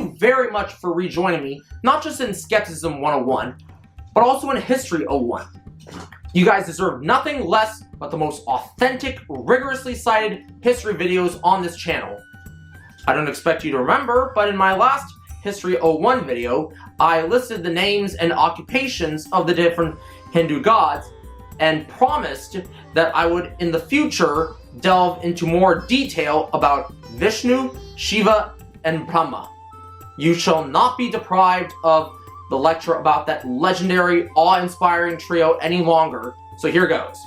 you very much for rejoining me, not just in Skepticism 101, but also in History 01. You guys deserve nothing less but the most authentic, rigorously cited history videos on this channel. I don't expect you to remember, but in my last History 01 video, I listed the names and occupations of the different Hindu gods and promised that I would, in the future, delve into more detail about Vishnu, Shiva, and Brahma. You shall not be deprived of the lecture about that legendary, awe-inspiring trio any longer, so here goes.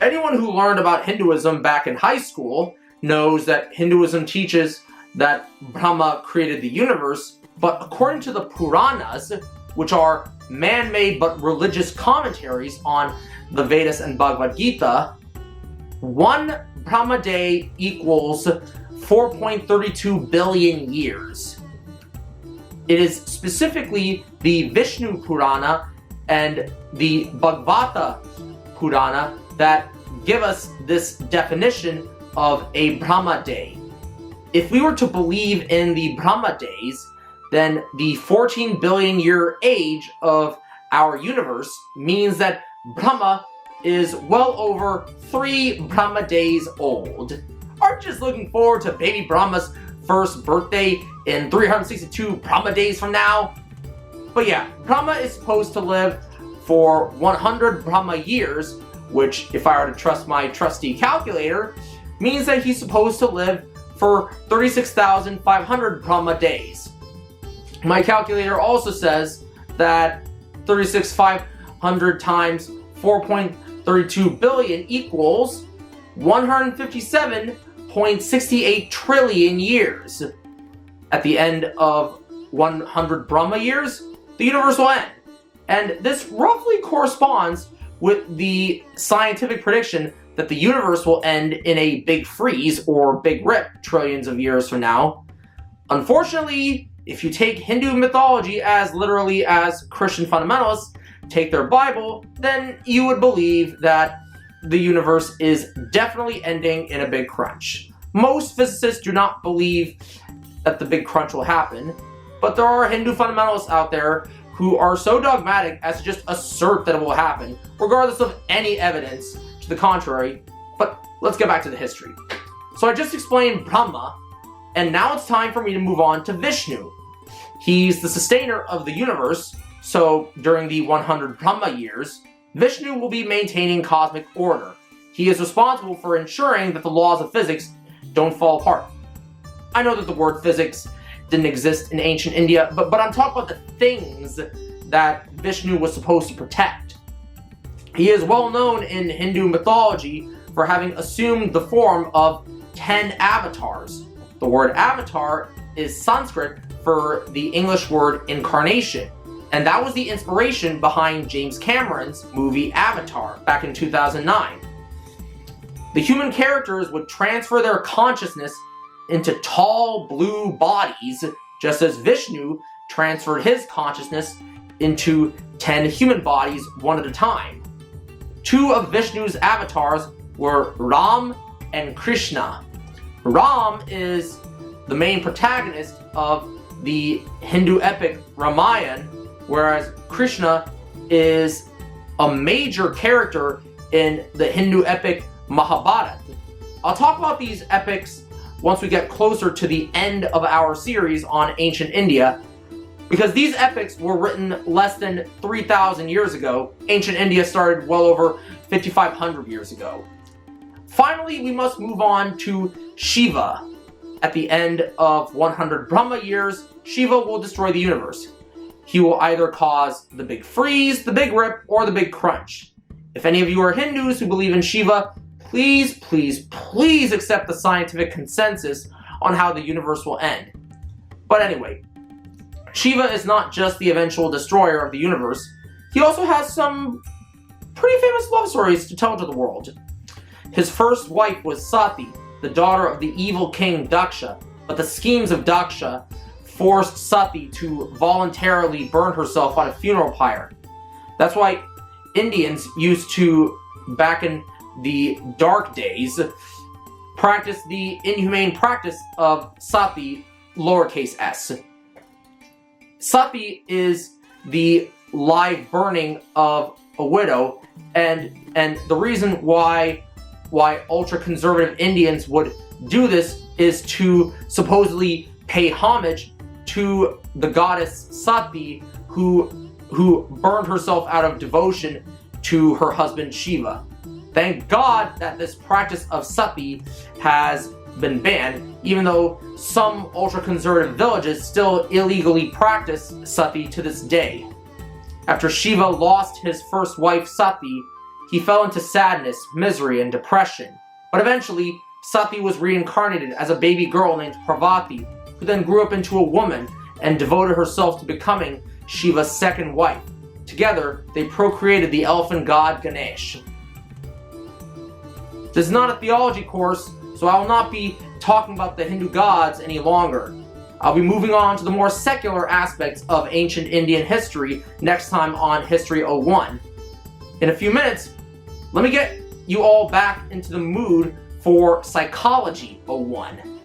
Anyone who learned about Hinduism back in high school knows that Hinduism teaches that Brahma created the universe, but according to the Puranas, which are man-made but religious commentaries on the Vedas and Bhagavad Gita, one Brahma day equals 4.32 billion years. It is specifically the Vishnu Purana and the Bhagavata Purana that give us this definition of a Brahma day. If we were to believe in the Brahma days, then the 14 billion year age of our universe means that Brahma is well over 3 Brahma days old. Aren't you just looking forward to baby Brahma's first birthday in 362 Brahma days from now? But yeah, Brahma is supposed to live for 100 Brahma years, which, if I were to trust my trusty calculator, means that he's supposed to live for 36,500 Brahma days. My calculator also says that 36,500 times 4.32 billion equals 157.68 trillion years. At the end of 100 Brahma years, the universe will end. And this roughly corresponds with the scientific prediction that the universe will end in a big freeze or big rip trillions of years from now. Unfortunately, if you take Hindu mythology as literally as Christian fundamentalists take their Bible, then you would believe that the universe is definitely ending in a big crunch. Most physicists do not believe that the big crunch will happen, but there are Hindu fundamentalists out there who are so dogmatic as to just assert that it will happen, regardless of any evidence to the contrary. But let's get back to the history. So I just explained Brahma, and now it's time for me to move on to Vishnu. He's the sustainer of the universe, so during the 100 Brahma years, Vishnu will be maintaining cosmic order. He is responsible for ensuring that the laws of physics don't fall apart. I know that the word physics didn't exist in ancient India, but I'm talking about the things that Vishnu was supposed to protect. He is well known in Hindu mythology for having assumed the form of 10 avatars. The word avatar is Sanskrit for the English word incarnation, and that was the inspiration behind James Cameron's movie Avatar back in 2009. The human characters would transfer their consciousness into tall blue bodies, just as Vishnu transferred his consciousness into 10 human bodies one at a time. 2 of Vishnu's avatars were Ram and Krishna. Ram is the main protagonist of the Hindu epic Ramayana, whereas Krishna is a major character in the Hindu epic Mahabharata. I'll talk about these epics once we get closer to the end of our series on ancient India, because these epics were written less than 3,000 years ago. Ancient India started well over 5,500 years ago. Finally, we must move on to Shiva. At the end of 100 Brahma years, Shiva will destroy the universe. He will either cause the big freeze, the big rip, or the big crunch. If any of you are Hindus who believe in Shiva, please, please, please accept the scientific consensus on how the universe will end. But anyway, Shiva is not just the eventual destroyer of the universe. He also has some pretty famous love stories to tell to the world. His first wife was Sati, the daughter of the evil king Daksha, but the schemes of Daksha forced Sati to voluntarily burn herself on a funeral pyre. That's why Indians used to, back in the dark days, practice the inhumane practice of sati lowercase s. Sati is the live burning of a widow, and the reason why ultra-conservative Indians would do this is to supposedly pay homage to the goddess Sati, who burned herself out of devotion to her husband Shiva. Thank God that this practice of Sati has been banned, even though some ultra-conservative villages still illegally practice Sati to this day. After Shiva lost his first wife Sati, he fell into sadness, misery, and depression. But eventually, Sati was reincarnated as a baby girl named Parvati, who then grew up into a woman and devoted herself to becoming Shiva's second wife. Together, they procreated the elephant god Ganesh. This is not a theology course, so I will not be talking about the Hindu gods any longer. I'll be moving on to the more secular aspects of ancient Indian history next time on History 01. In a few minutes, let me get you all back into the mood for Psychology 01.